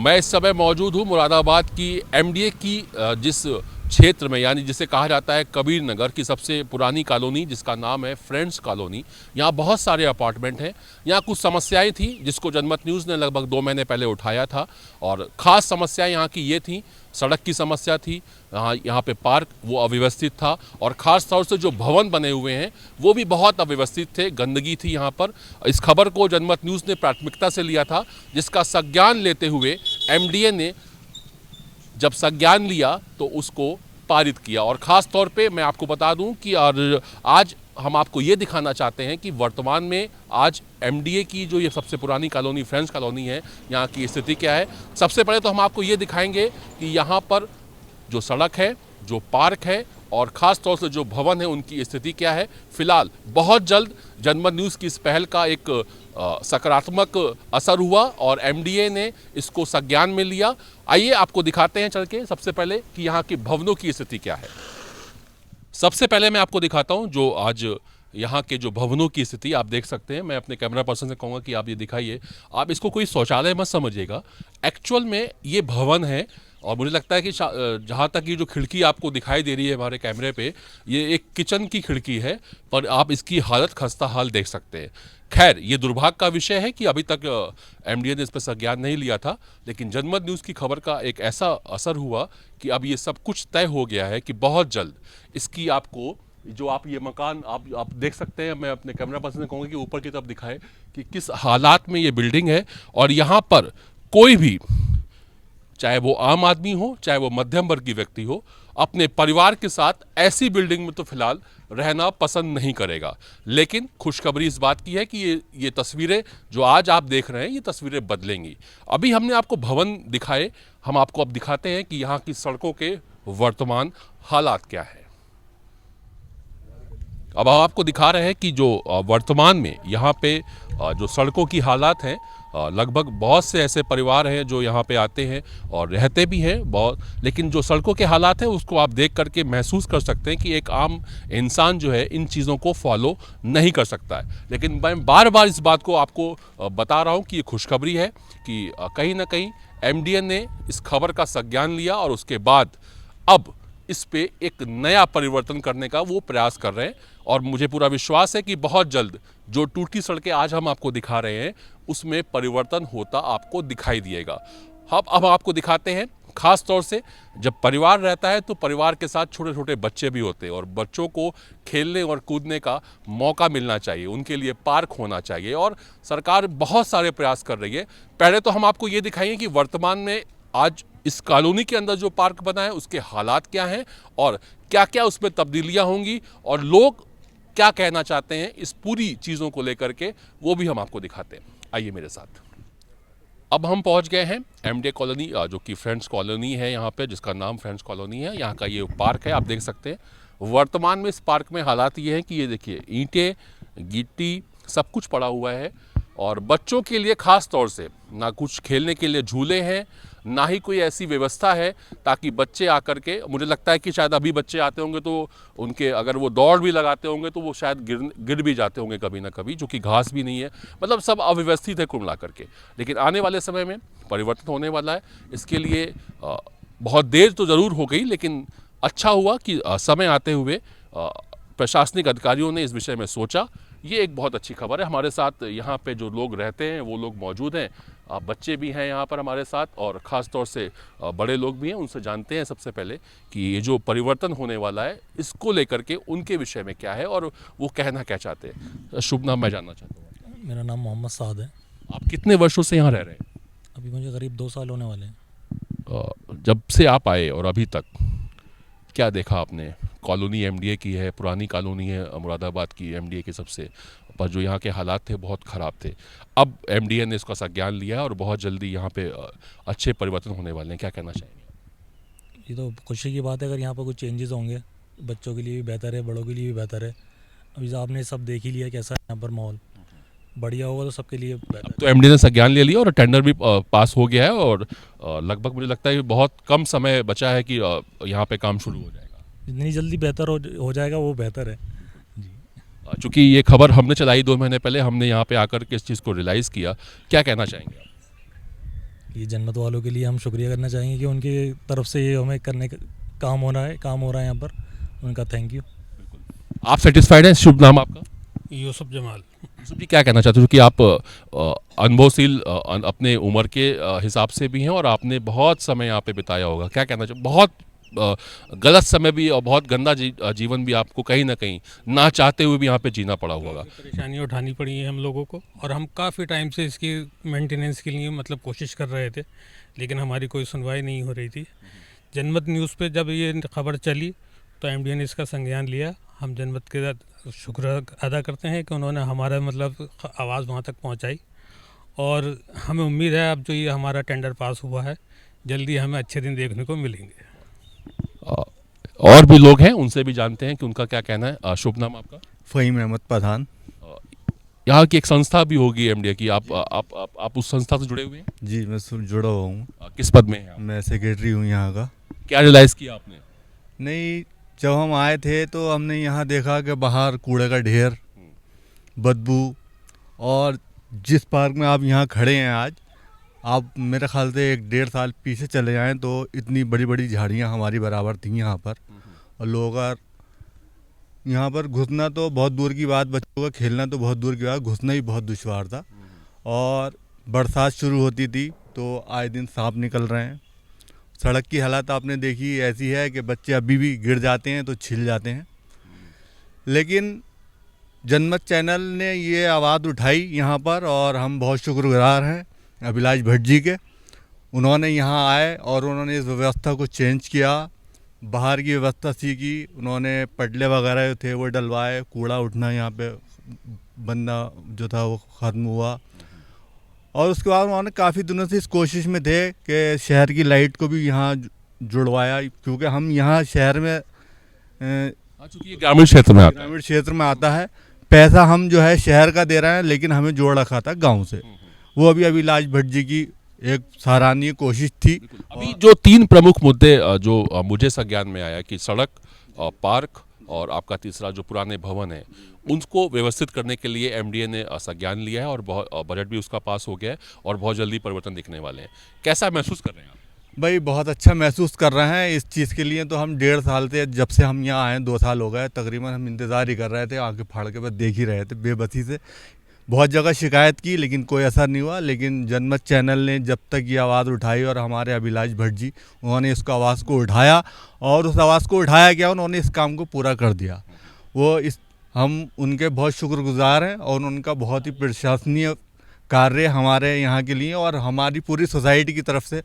मैं इस समय मौजूद हूँ मुरादाबाद की एमडीए की जिस क्षेत्र में, यानी जिसे कहा जाता है कबीर नगर की सबसे पुरानी कॉलोनी, जिसका नाम है फ्रेंड्स कॉलोनी। यहाँ बहुत सारे अपार्टमेंट हैं। यहाँ कुछ समस्याएं थी जिसको जनमत न्यूज़ ने लगभग 2 महीने पहले उठाया था, और ख़ास समस्याएं यहाँ की ये थी, सड़क की समस्या थी, यहाँ पे पार्क वो अव्यवस्थित था, और ख़ास तौर से जो भवन बने हुए हैं वो भी बहुत अव्यवस्थित थे, गंदगी थी यहाँ पर। इस खबर को जनमत न्यूज़ ने प्राथमिकता से लिया था, जिसका संज्ञान लेते हुए एमडीए ने जब संज्ञान लिया तो उसको पारित किया। और ख़ास तौर पे मैं आपको बता दूं कि आज हम आपको ये दिखाना चाहते हैं कि वर्तमान में आज एमडीए की जो ये सबसे पुरानी कॉलोनी फ्रेंड्स कॉलोनी है, यहाँ की स्थिति क्या है। सबसे पहले तो हम आपको ये दिखाएंगे कि यहाँ पर जो सड़क है, जो पार्क है, और ख़ास तौर से जो भवन है उनकी स्थिति क्या है। फिलहाल बहुत जल्द जनमत न्यूज़ की इस पहल का एक सकारात्मक असर हुआ और एमडीए ने इसको संज्ञान में लिया। आइए आपको दिखाते हैं चल के सबसे पहले कि यहाँ के भवनों की स्थिति क्या है। सबसे पहले मैं आपको दिखाता हूँ जो आज यहाँ के जो भवनों की स्थिति आप देख सकते हैं। मैं अपने कैमरा पर्सन से कहूँगा कि आप ये दिखाइए। आप इसको कोई शौचालय मत समझिएगा, एक्चुअल में ये भवन है। और मुझे लगता है कि जहाँ तक ये जो खिड़की आपको दिखाई दे रही है हमारे कैमरे पे, ये एक किचन की खिड़की है, पर आप इसकी हालत खस्ता हाल देख सकते हैं। खैर, ये दुर्भाग्य का विषय है कि अभी तक एमडीए ने इस पर संज्ञान नहीं लिया था, लेकिन जनमत न्यूज़ की खबर का एक ऐसा असर हुआ कि अब ये सब कुछ तय हो गया है कि बहुत जल्द इसकी आपको जो आप ये मकान आप देख सकते हैं। मैं अपने कैमरा पर्सन से कहूँगा कि ऊपर की तरफ दिखाए कि किस हालात में ये बिल्डिंग है। और यहाँ पर कोई भी, चाहे वो आम आदमी हो, चाहे वो मध्यम वर्ग की व्यक्ति हो, अपने परिवार के साथ ऐसी बिल्डिंग में तो फिलहाल रहना पसंद नहीं करेगा। लेकिन खुशखबरी इस बात की है कि ये तस्वीरें जो आज आप देख रहे हैं, ये तस्वीरें बदलेंगी। अभी हमने आपको भवन दिखाए, हम आपको अब दिखाते हैं कि यहाँ की सड़कों के वर्तमान हालात क्या है। अब हम आपको दिखा रहे हैं कि जो वर्तमान में यहाँ पे जो सड़कों की हालात हैं, लगभग बहुत से ऐसे परिवार हैं जो यहाँ पे आते हैं और रहते भी हैं बहुत, लेकिन जो सड़कों के हालात हैं उसको आप देख करके महसूस कर सकते हैं कि एक आम इंसान जो है इन चीज़ों को फॉलो नहीं कर सकता है। लेकिन मैं बार बार इस बात को आपको बता रहा हूँ कि ये खुशखबरी है कि कहीं ना कहीं एमडीए ने इस खबर का संज्ञान लिया और उसके बाद अब इस पे एक नया परिवर्तन करने का वो प्रयास कर रहे हैं। और मुझे पूरा विश्वास है कि बहुत जल्द जो टूटी सड़कें आज हम आपको दिखा रहे हैं उसमें परिवर्तन होता आपको दिखाई दिएगा। अब आपको दिखाते हैं, खास तौर से जब परिवार रहता है तो परिवार के साथ छोटे छोटे बच्चे भी होते हैं, और बच्चों को खेलने और कूदने का मौका मिलना चाहिए, उनके लिए पार्क होना चाहिए, और सरकार बहुत सारे प्रयास कर रही है। पहले तो हम आपको ये दिखाएंगे कि वर्तमान में आज इस कॉलोनी के अंदर जो पार्क बना है उसके हालात क्या हैं और क्या क्या उसमें तब्दीलियां होंगी, और लोग क्या कहना चाहते हैं इस पूरी चीज़ों को लेकर के, वो भी हम आपको दिखाते हैं। आइए मेरे साथ। अब हम पहुंच गए हैं एमडीए कॉलोनी, जो कि फ्रेंड्स कॉलोनी है यहाँ पे, जिसका नाम फ्रेंड्स कॉलोनी है। यहाँ का ये पार्क है, आप देख सकते हैं। वर्तमान में इस पार्क में हालात ये हैं कि ये देखिए, ईंटें, गिट्टी सब कुछ पड़ा हुआ है, और बच्चों के लिए ख़ास तौर से ना कुछ खेलने के लिए झूले हैं, ना ही कोई ऐसी व्यवस्था है ताकि बच्चे आकर के, मुझे लगता है कि शायद अभी बच्चे आते होंगे तो उनके अगर वो दौड़ भी लगाते होंगे तो वो शायद गिर भी जाते होंगे कभी ना कभी, जो कि घास भी नहीं है। मतलब सब अव्यवस्थित है कुल मिलाकर के। लेकिन आने वाले समय में परिवर्तन होने वाला है। इसके लिए बहुत देर तो ज़रूर हो गई, लेकिन अच्छा हुआ कि समय आते हुए प्रशासनिक अधिकारियों ने इस विषय में सोचा। ये एक बहुत अच्छी खबर है। हमारे साथ यहाँ पे जो लोग रहते हैं वो लोग मौजूद हैं, बच्चे भी हैं यहाँ पर हमारे साथ, और ख़ास तौर से बड़े लोग भी हैं। उनसे जानते हैं सबसे पहले कि ये जो परिवर्तन होने वाला है इसको लेकर के उनके विषय में क्या है और वो कहना क्या चाहते हैं। शुभ नाम मैं जानना चाहता हूँ। मेरा नाम मोहम्मद साद है। आप कितने वर्षों से यहाँ रह रहे हैं? अभी मुझे करीब 2 साल होने वाले हैं। जब से आप आए और अभी तक क्या देखा आपने? कॉलोनी एमडीए की है, पुरानी कॉलोनी है मुरादाबाद की एमडीए के सबसे, पर जो यहाँ के हालात थे बहुत ख़राब थे। अब एमडीए ने इसका संज्ञान लिया है और बहुत जल्दी यहाँ पे अच्छे परिवर्तन होने वाले हैं। क्या कहना चाहेंगे? ये तो खुशी की बात है अगर यहाँ पर कुछ चेंजेस होंगे, बच्चों के लिए भी बेहतर है, बड़ों के लिए भी बेहतर है। अभी आपने सब देख ही लिया कैसा है यहाँ पर माहौल, बढ़िया होगा तो सबके लिए बेहतर। तो एमडीए ने संज्ञान ले लिया और टेंडर भी पास हो गया है, और लगभग मुझे लगता है कि बहुत कम समय बचा है कि यहाँ पे काम शुरू हो जाएगा। जितनी जल्दी बेहतर हो जाएगा वो बेहतर है जी। चूँकि ये खबर हमने चलाई 2 महीने पहले, हमने यहाँ पे आकर के इस चीज़ को रियलाइज़ किया। क्या कहना चाहेंगे आप? ये जन्नत वालों के लिए हम शुक्रिया करना चाहेंगे कि उनकी तरफ से ये हमें करने का काम हो रहा है यहाँ पर। उनका थैंक यू। आप सेटिस्फाइड हैं? शुभ नाम आपका? यूसुफ जमाल। यूसुफ जी, क्या कहना चाहते हो कि आप अनुभवशील अपने उम्र के हिसाब से भी हैं और आपने बहुत समय यहाँ पे बिताया होगा, क्या कहना चाहिए? बहुत गलत समय भी और बहुत गंदा जीवन भी आपको कहीं ना कहीं ना चाहते हुए भी यहाँ पे जीना पड़ा होगा। परेशानियाँ उठानी पड़ी हैं हम लोगों को, और हम काफ़ी टाइम से इसकी मेंटेनेंस के लिए मतलब कोशिश कर रहे थे, लेकिन हमारी कोई सुनवाई नहीं हो रही थी। जनमत न्यूज़ पे जब ये खबर चली तो एमडीए ने इसका संज्ञान लिया। हम जनमत के शुक्र अदा करते हैं कि उन्होंने हमारा मतलब आवाज़ वहाँ तक पहुँचाई, और हमें उम्मीद है अब जो ये हमारा टेंडर पास हुआ है जल्दी हमें अच्छे दिन देखने को मिलेंगे। और भी लोग हैं, उनसे भी जानते हैं कि उनका क्या कहना है। शुभ नाम आपका? फ़हीम अहमद पठान। यहाँ की एक संस्था भी होगी एमडीए की, आप उस संस्था से जुड़े हुए हैं? जी, मैं जुड़ा हुआ हूँ। किस पद में हैं आप? मैं सेक्रेटरी हूँ यहाँ का। क्या रियलाइज़ किया आपने? नहीं, जब हम आए थे तो हमने यहाँ देखा कि बाहर कूड़े का ढेर, बदबू, और जिस पार्क में आप यहाँ खड़े हैं आज, आप मेरे ख्याल से 1-1.5 साल पीछे चले जाएं तो इतनी बड़ी बड़ी झाड़ियाँ हमारी बराबर थी यहाँ पर, और लोग यहाँ पर घुसना तो बहुत दूर की बात, बच्चों का खेलना तो बहुत दूर की बात, घुसना ही बहुत दुश्वार था। और बरसात शुरू होती थी तो आए दिन सांप निकल रहे हैं। सड़क की हालत आपने देखी ऐसी है कि बच्चे अभी भी गिर जाते हैं तो छिल जाते हैं। लेकिन जनमत चैनल ने ये आवाज़ उठाई यहाँ पर, और हम बहुत शुक्रगुजार हैं अभिलाष भट्ट जी के। उन्होंने यहाँ आए और उन्होंने इस व्यवस्था को चेंज किया, बाहर की व्यवस्था सीखी, उन्होंने पटले वगैरह थे वो डलवाए, कूड़ा उठना यहाँ पे बनना जो था वो ख़त्म हुआ। और उसके बाद उन्होंने काफ़ी दिनों से इस कोशिश में थे कि शहर की लाइट को भी यहाँ जुड़वाया, क्योंकि हम यहाँ शहर में चूँकि ये ग्रामीण क्षेत्र में आता है। ग्रामीण क्षेत्र में आता है, पैसा हम जो है शहर का दे रहे हैं, लेकिन हमें जोड़ रखा था गांव से। वो अभी अभिलाष भट्ट जी की एक सराहनीय कोशिश थी। अभी जो 3 प्रमुख मुद्दे जो मुझे संज्ञान में आया कि सड़क, पार्क और आपका तीसरा जो पुराने भवन है, उनको व्यवस्थित करने के लिए एमडीए ने संज्ञान लिया है और बहुत बजट भी उसका पास हो गया है और बहुत जल्दी परिवर्तन दिखने वाले हैं। कैसा महसूस कर रहे हैं आप? भाई बहुत अच्छा महसूस कर रहे हैं इस चीज़ के लिए। तो हम 1.5 साल से, जब से हम यहाँ आए 2 साल हो गए तकरीबन, हम इंतज़ार ही कर रहे थे, आंखें फाड़ के बस देख ही रहे थे बेबसी से। बहुत जगह शिकायत की लेकिन कोई असर नहीं हुआ। लेकिन जनमत चैनल ने जब तक ये आवाज़ उठाई, और हमारे अभिलाष भट्ट जी, उन्होंने इसको आवाज़ को उठाया, और उस आवाज़ को उठाया क्या, उन्होंने इस काम को पूरा कर दिया। हम उनके बहुत शुक्रगुजार हैं, और उनका बहुत ही प्रशंसनीय कार्य हमारे यहाँ के लिए और हमारी पूरी सोसाइटी की तरफ से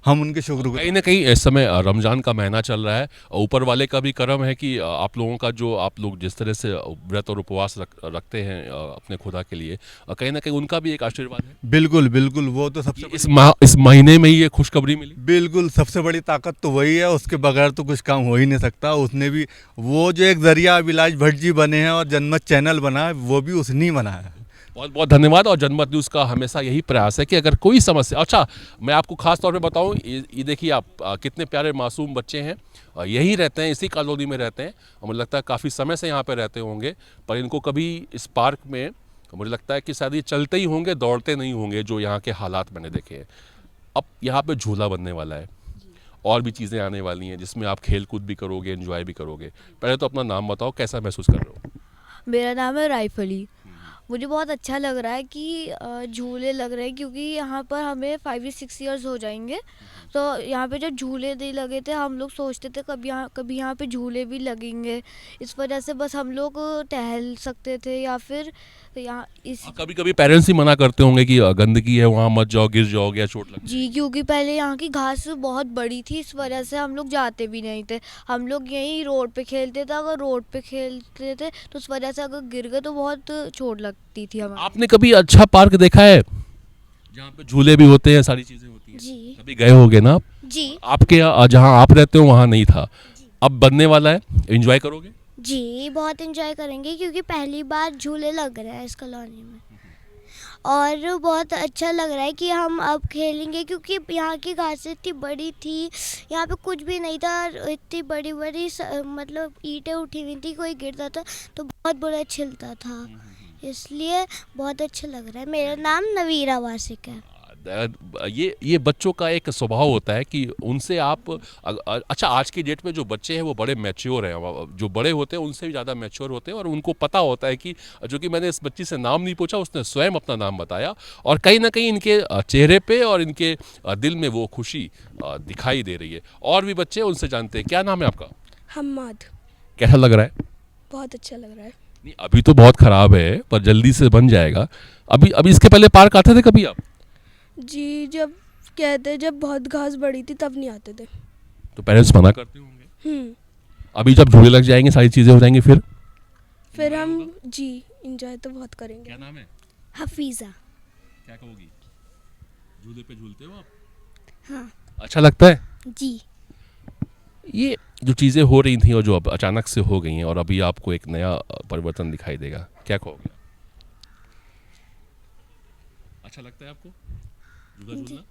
हम उनके शुक्रगुजार। कहीं ना कहीं इस समय रमज़ान का महीना चल रहा है, ऊपर वाले का भी करम है कि आप लोगों का जो आप लोग जिस तरह से व्रत और उपवास रखते हैं अपने खुदा के लिए, कहीं ना कहीं उनका भी एक आशीर्वाद है। बिल्कुल बिल्कुल, वो तो सबसे इस महीने में ही ये खुशखबरी मिली। बिल्कुल, सबसे बड़ी ताकत तो वही है, उसके बगैर तो कुछ काम हो ही नहीं सकता। उसने भी वो जो एक ज़रिया अभिलाष भट्ट जी बने हैं और जनमत चैनल बना है, वो भी उसने ही बनाया है। बहुत बहुत धन्यवाद। और जनमत न्यूज़ का हमेशा यही प्रयास है कि अगर कोई समस्या, अच्छा मैं आपको खास तौर पे बताऊं, ये देखिए आप कितने प्यारे मासूम बच्चे हैं, यहीं रहते हैं, इसी कॉलोनी में रहते हैं। मुझे लगता है काफ़ी समय से यहाँ पे रहते होंगे, पर इनको कभी इस पार्क में मुझे लगता है कि शायद ये चलते ही होंगे, दौड़ते नहीं होंगे, जो यहाँ के हालात मैंने देखे हैं। अब यहाँ पर झूला बनने वाला है और भी चीज़ें आने वाली हैं जिसमें आप खेल कूद भी करोगे, एंजॉय भी करोगे। पहले तो अपना नाम बताओ, कैसा महसूस कर रहे हो? मेरा नाम है राइफ अली। मुझे बहुत अच्छा लग रहा है कि झूले लग रहे हैं, क्योंकि यहाँ पर हमें 5 या 6 इयर्स हो जाएंगे। तो यहाँ पे जब झूले नहीं लगे थे, हम लोग सोचते थे कभी यहाँ पे झूले भी लगेंगे। इस वजह से बस हम लोग टहल सकते थे, या फिर यहाँ इस कभी कभी पेरेंट्स ही मना करते होंगे कि गंदगी है, वहाँ मत जाओ, गिर जाओगे या चोट लग। जी, क्योंकि पहले यहाँ की घास बहुत बड़ी थी, इस वजह से हम लोग जाते भी नहीं थे। हम लोग यहीं रोड पे खेलते थे। अगर रोड पे खेलते थे तो उस वजह से अगर गिर गए तो बहुत चोट लगती थी हमें। आपने कभी अच्छा पार्क देखा है जहाँ पे झूले भी होते हैं, सारी चीजें होती हैं? जी कभी गए होगे ना आप? जी आपके जहाँ आप रहते हो वहाँ नहीं था, अब बनने वाला है, एंजॉय करोगे? जी, बहुत एंजॉय करेंगे, क्योंकि पहली बार झूले लग रहे हैं इस कॉलोनी में, और बहुत अच्छा लग रहा है कि हम अब खेलेंगे, क्योंकि यहाँ की घासें इतनी बड़ी थी, यहाँ पे कुछ भी नहीं था। इतनी बड़ी बड़ी मतलब ईंटें उठी हुई थी, कोई गिरता था तो बहुत बुरा छिलता था, इसलिए बहुत अच्छा लग रहा है। मेरा नाम नवीरा वासिक है। ये बच्चों का एक स्वभाव होता है कि उनसे आप अच्छा आज की डेट में जो बच्चे हैं वो बड़े मैच्योर हैं, जो बड़े होते हैं उनसे भी ज़्यादा मैच्योर होते हैं और उनको पता होता है कि जो कि मैंने इस बच्ची से नाम नहीं पूछा, उसने स्वयं अपना नाम बताया और कहीं ना कहीं इनके चेहरे पे और इनके दिल में वो खुशी दिखाई दे रही है। और भी बच्चे उनसे जानते हैं। क्या नाम है आपका? हम्माद। कैसा लग रहा है? बहुत अच्छा लग रहा है। नहीं अभी तो बहुत ख़राब है पर जल्दी से बन जाएगा। अभी अभी इसके पहले पार्क आते थे कभी आप? जी जब कहते जब बहुत घास बड़ी थी तब नहीं आते थे। तो पेरेंट्स मना करते होंगे। अभी जब झूले लग जाएंगे सारी चीज़ें हो जाएंगी फिर हम जी इंजॉय तो बहुत करेंगे। क्या नाम है? हफीज़ा। क्या कहोगी? झूले पे झूलते हो आप? हाँ अच्छा लगता है? जी। ये जो चीज़ें हो रही थी और जो अब अचानक से हो गई हैं और अभी आपको एक नया परिवर्तन दिखाई देगा, क्या कहोगे? अच्छा लगता है आपको झूला झूलना?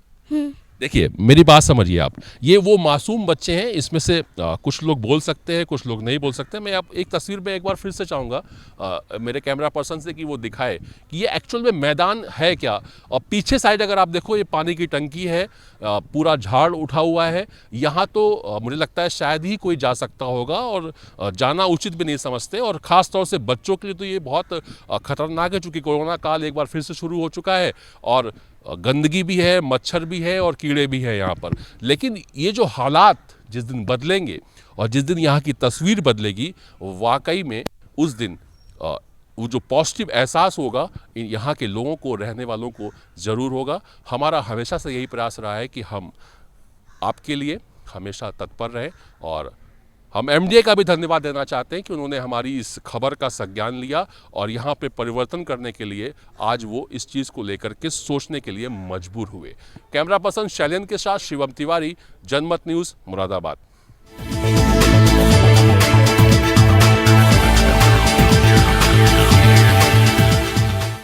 देखिए मेरी बात समझिए आप, ये वो मासूम बच्चे हैं, इसमें से कुछ लोग बोल सकते हैं, कुछ लोग नहीं बोल सकते। मैं आप एक तस्वीर में एक बार फिर से चाहूँगा मेरे कैमरा पर्सन से कि वो दिखाए कि ये एक्चुअल में मैदान है क्या। और पीछे साइड अगर आप देखो ये पानी की टंकी है, पूरा झाड़ उठा हुआ है। यहाँ तो मुझे लगता है शायद ही कोई जा सकता होगा और जाना उचित भी नहीं समझते। और ख़ास तौर से बच्चों के लिए तो ये बहुत ख़तरनाक है, चूँकि कोरोना काल एक बार फिर से शुरू हो चुका है और गंदगी भी है, मच्छर भी है और कीड़े भी हैं यहाँ पर। लेकिन ये जो हालात जिस दिन बदलेंगे और जिस दिन यहाँ की तस्वीर बदलेगी, वाकई में उस दिन वो जो पॉजिटिव एहसास होगा यहाँ के लोगों को, रहने वालों को ज़रूर होगा। हमारा हमेशा से यही प्रयास रहा है कि हम आपके लिए हमेशा तत्पर रहें और हम एमडीए का भी धन्यवाद देना चाहते हैं कि उन्होंने हमारी इस खबर का संज्ञान लिया और यहाँ पे परिवर्तन करने के लिए आज वो इस चीज़ को लेकर के सोचने के लिए मजबूर हुए। कैमरा पर्सन शैलेंद्र के साथ शिवम तिवारी, जनमत न्यूज़, मुरादाबाद।